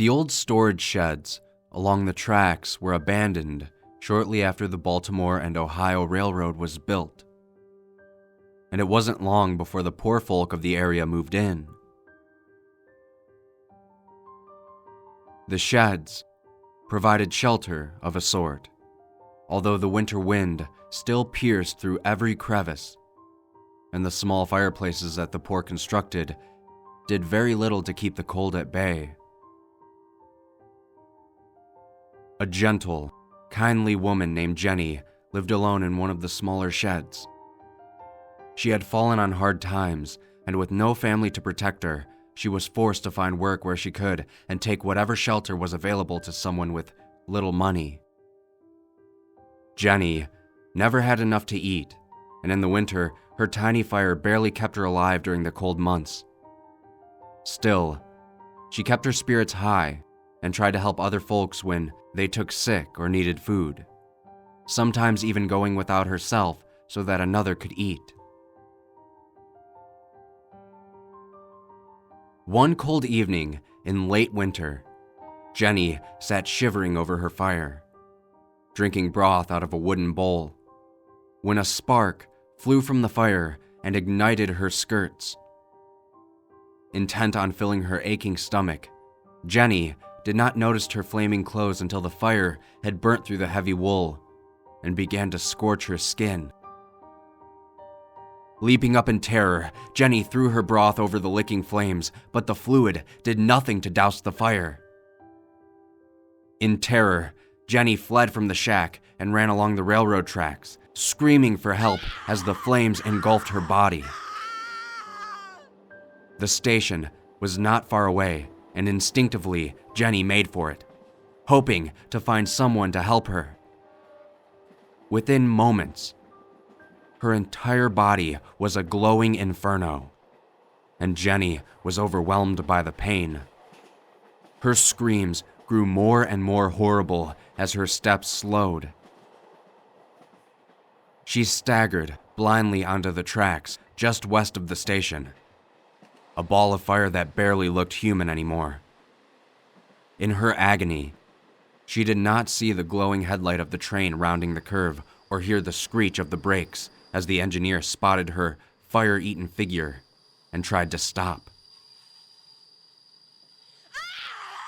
The old storage sheds along the tracks were abandoned shortly after the Baltimore and Ohio Railroad was built, and it wasn't long before the poor folk of the area moved in. The sheds provided shelter of a sort, although the winter wind still pierced through every crevice, and the small fireplaces that the poor constructed did very little to keep the cold at bay. A gentle, kindly woman named Jenny lived alone in one of the smaller sheds. She had fallen on hard times, and with no family to protect her, she was forced to find work where she could and take whatever shelter was available to someone with little money. Jenny never had enough to eat, and in the winter, her tiny fire barely kept her alive during the cold months. Still, she kept her spirits high and tried to help other folks when they took sick or needed food, sometimes even going without herself so that another could eat. One cold evening in late winter, Jenny sat shivering over her fire, drinking broth out of a wooden bowl, when a spark flew from the fire and ignited her skirts. Intent on filling her aching stomach, Jenny did not notice her flaming clothes until the fire had burnt through the heavy wool and began to scorch her skin. Leaping up in terror, Jenny threw her broth over the licking flames, but the fluid did nothing to douse the fire. In terror, Jenny fled from the shack and ran along the railroad tracks, screaming for help as the flames engulfed her body. The station was not far away, and instinctively, Jenny made for it, hoping to find someone to help her. Within moments, her entire body was a glowing inferno, and Jenny was overwhelmed by the pain. Her screams grew more and more horrible as her steps slowed. She staggered blindly onto the tracks just west of the station, a ball of fire that barely looked human anymore. In her agony, she did not see the glowing headlight of the train rounding the curve or hear the screech of the brakes as the engineer spotted her fire-eaten figure and tried to stop.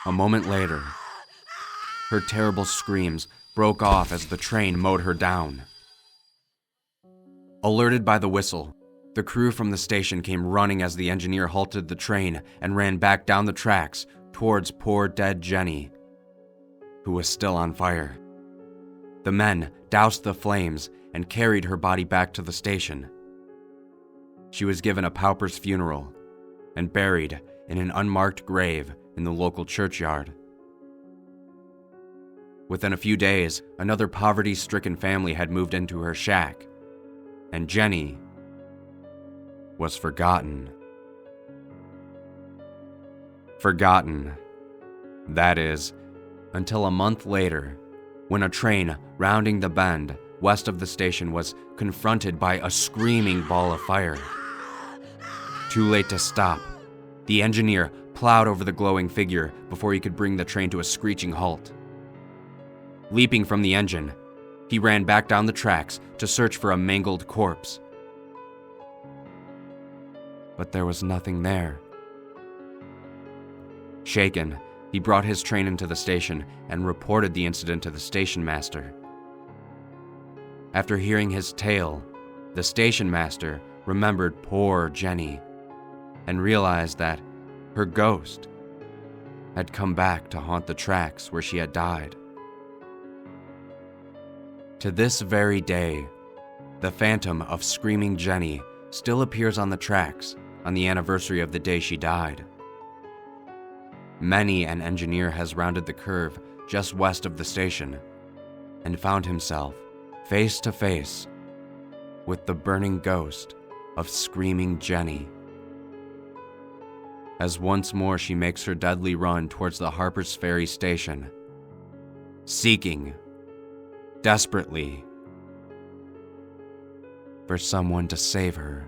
A moment later, her terrible screams broke off as the train mowed her down. Alerted by the whistle, the crew from the station came running as the engineer halted the train and ran back down the tracks towards poor dead Jenny, who was still on fire. The men doused the flames and carried her body back to the station. She was given a pauper's funeral and buried in an unmarked grave in the local churchyard. Within a few days, another poverty-stricken family had moved into her shack, and Jenny was forgotten. Forgotten, that is, until a month later, when a train rounding the bend west of the station was confronted by a screaming ball of fire. Too late to stop, the engineer plowed over the glowing figure before he could bring the train to a screeching halt. Leaping from the engine, he ran back down the tracks to search for a mangled corpse. But there was nothing there. Shaken, he brought his train into the station and reported the incident to the station master. After hearing his tale, the station master remembered poor Jenny and realized that her ghost had come back to haunt the tracks where she had died. To this very day, the phantom of Screaming Jenny still appears on the tracks on the anniversary of the day she died. Many an engineer has rounded the curve just west of the station and found himself face to face with the burning ghost of Screaming Jenny, as once more she makes her deadly run towards the Harper's Ferry station, seeking desperately for someone to save her.